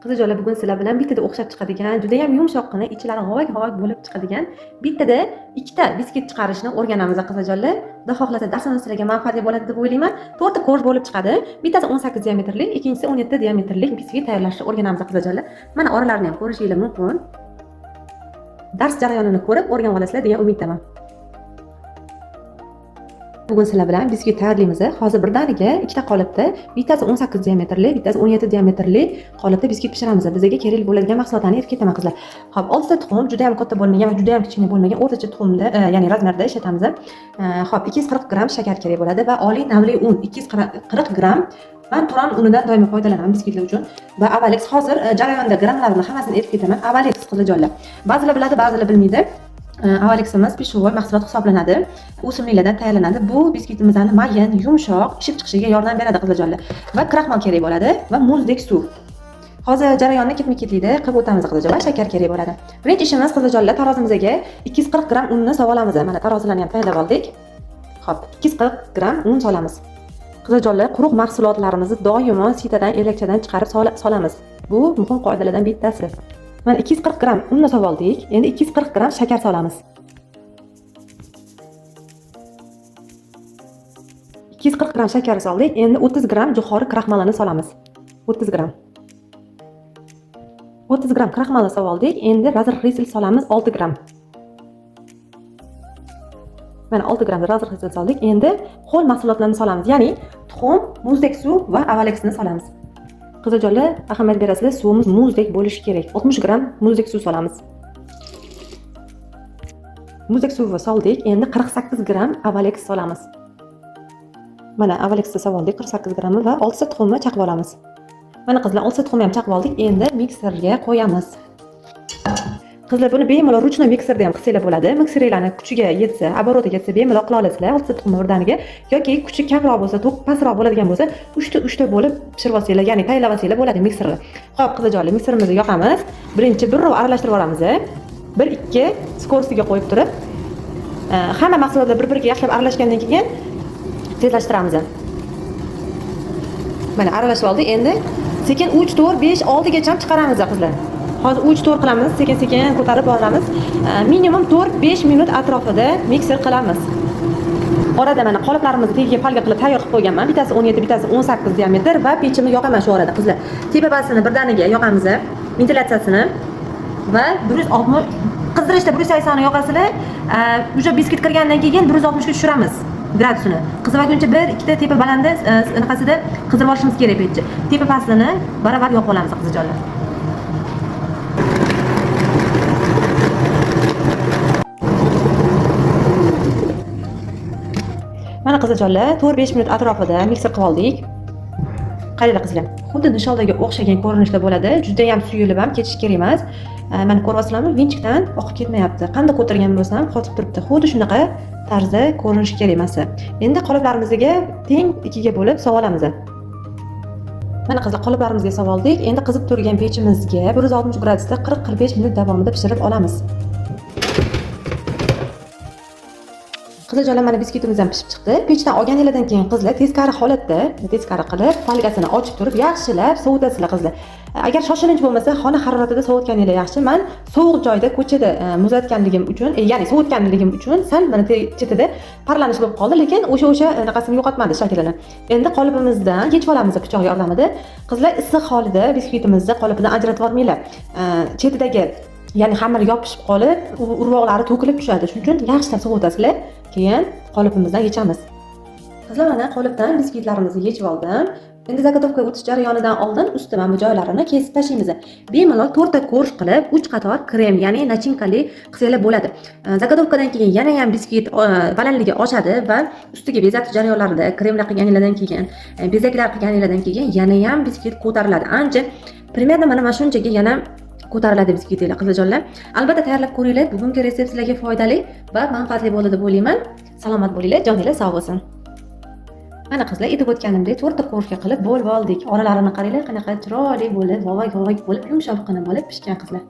Qizijo'lar, bugun sizlar bilan bittada o'xshab chiqadigan, juda ham yumshoqqina, ichlari g'ovak-g'ovak bo'lib chiqadigan bittada ikkita biskit chiqarishni o'rganamiz qizijo'lar. Xudo xohlasa darsimiz sizlarga manfaatli bo'ladi deb o'ylayman. 4 ta korj bo'lib chiqadi. Bittasi 18 diametrli, ikkinchisi 17 diametrlik biskit tayyorlashni o'rganamiz qizijo'lar. Mana oralarini ham ko'rishingiz mumkin. Dars jarayonini ko'rib o'rganib olasizlar degan umiddaman. Bugun sizlar bilan biskit tayyorlaymiz. Hozir birdaniga ikkita qolipda, bittasi 18 diametrli, bittasi 17 diametrli qolipda biskit pishiramiz. Bizga kerak bo'ladigan mahsulotlarni aytib ketaman qizlar. Xo'p, 6 ta tuxum, juda ham katta bo'lmagan va juda ham kichkina bo'lmagan o'rtacha tuxumda, ya'ni razmerda ishlatamiz. Xo'p, 240 gram shakar kerak bo'ladi va oliy navli un 240 gram. Men turon unidan doimo foydalanaman biskitlar uchun. Va Avalex hozir jarayonda gramlarini hammasini aytib ketaman. Avalex qizijo'lar. Ba'zilar biladi, ba'zilar bilmaydi. Avaleximiz pishuvor mahsulot hisoblanadi. O'simliklardan tayyorlanadi. Bu biskitimizning mayin, yumshoq ishib chiqishiga yordam beradi qizijo'lar. Va kraxmal kerak bo'ladi va muzdek suv. Hozir jarayonni ketma-ketlikda qilib o'tamiz qizijo'lar. Shakar kerak bo'ladi. Birinchi ishimiz qizijo'lar, tarozimizga 240 gram unni solamiz. Mana tarozilarni ham tayyorlab oldik. Xo'p, 240 gram un solamiz. Qizijo'lar, quruq mahsulotlarimizni doimo sitadan, elakchadan chiqarib solamiz. Bu muhim qoidalardan bittasi. Mana 240 gram unni solib oldik. Endi 240 gram shakar solamiz. 240 gram shakar soldik. Endi 30 gram jo'xori kraxmalini solamiz. 30 gram. 30 gram kraxmalni solib oldik. Endi razr xrisel solamiz 6 gram. Mana 6 gram razr xrisel soldik. Endi ho'l mahsulotlarni solamiz. Ya'ni tuxum, muzdek suv va Avalexni solamiz. Qizijo'lar, ahamiyat berasizlar, suvimiz muzdek bo'lishi kerak. 60 gram muzdek suv solamiz. Muzdek suvni soldik. Endi 48 gram Avalex solamiz. Mana Avalexni solib oldik 48 gram va 6 ta tuxumni chaqib olamiz. Mana qizlar, 6 ta tuxumni ham chaqib oldik. Endi mikserga qo'yamiz. Qizlar, buni bemalol ruchnoy mikserda ham qilsanglar bo'ladi. Mikserlarning kuchiga yetsa, oborotiga yetsa bemalol qila olasizlar 6 ta tuxumni birdaniga. Yoki kuchi kamroq bo'lsa, to'q pastroq bo'ladigan bo'lsa, 3 ta bo'lib pishirib olsanglar, ya'ni tayyorlab olsanglar bo'ladi mikserda. Xo'p, qizijo'lar, mikserimizni yoqamiz. Birinchi bir rov aralashtirib olamiz. 1-2 skorsiga qo'yib turib, hamma mahsulotlar bir-biriga yaxshilab aralashgandan keyin tezlashtiramiz. Mana aralashib oldik. Endi sekin 3, 4, 5, 6 gacha chiqaramiz qizlar. Hozir 3, 4 qilamiz, sekin-sekin ko'tarib boramiz. Minimum 4-5 minut atrofida mikser qilamiz. Orada mana qoliplarimizni tagiga palga qilib tayyor qilib qo'yganman. Bittasi 17, bittasi 18 diametr va pechimni yoqaman shu orada qizlar. Tepa basini birdaniga yoqamiz, ventilyatsiyasini va 160 qizdirishda 180 ni yoqasizlar. Uje biskit kirgandan keyin 160 ga tushiramiz gradusini. Qizarguncha 1-2 ta tepa balanda anaqasida qizdirib olishimiz kerak pechni. Tepa pastini baravar yoqib olamiz qizijo'lar. Mana qizijo'lar, 4-5 minut atrofida mikser qilib oldik. Qaranglar qizlar, xuddi nishonlarga o'xshagan ko'rinishda bo'ladi. Juda ham suyulib ham ketish kerak emas. Mana ko'ryapsizlarmi, vinchikdan oqib ketmayapti. Qanday ko'targan bo'lsam, qotib turibdi. Xuddi shunaqa tarzda ko'rinishi kerak emas. Endi qoliplarimizga teng ikkiga bo'lib solib olamiz. Mana qizlar, qoliplarimizga solib oldik. Endi qizib turgan pechimizga 160 gradusda 40-45 minut davomida pishirib olamiz. Qizijo'lar, mana biskitimiz ham pishib chiqdi. Pechdan olganingizdan keyin qizlar teskari holatda, teskari qilib, palgasini ochib turib, yaxshilab sovutasizlar qizlar. Agar shoshilinch bo'lmasa, xona haroratida sovutganingiz yaxshi. Men sovuq joyda, ko'chada muzlatganligim uchun, ya'ni sovutganligim uchun sal mana chetida parlanish bo'lib qoldi, lekin o'sha anaqasini yo'qotmadi shaklini. Endi qolipimizdan yechib olamiz pichoq yordamida. Qizlar, issiq holida biskitimizni qolipidan ajratib olmanglar. Chetidagi, ya'ni xamir yopishib qolib, urvoqlari to'kilib tushadi. Shuning uchun yaxshilab sovutasizlar. Keyin qolipimizdan yechamiz. Qizlar, mana qolipdan biskitlarimizni yechib oldim. Endi zagotovka o'tish jarayonidan oldin usti mana bu joylarini kesib tashlaymiz. Bemalol 4 ta korj qilib 3 qator krem, ya'ni nachinkali qilsanglar bo'ladi. Zagotovkadan keyin yana ham biskit balandligi oshadi va ustiga bezatish jarayonlarida kremlar qilganingizdan keyin, bezaklar qilganingizdan keyin yana ham biskit ko'tariladi. Ancha примерно mana shunchaga yana ko'tariladi biskitlar qizijo'lar. Albatta tayyorlab ko'ringlar. Bugungi retsept sizlarga foydali va manfaatli bo'ladi deb o'ylayman. Salomat bo'linglar, joninglar sog' bo'lsin. Mana qizlar, aytib o'tganimdek 4 ta korjga qilib bo'lib oldik. Oralarini qaranglar, qanaqa chiroyli bo'lib, g'ovak bo'lib, yumshoqqina bo'lib pishgan qizlar.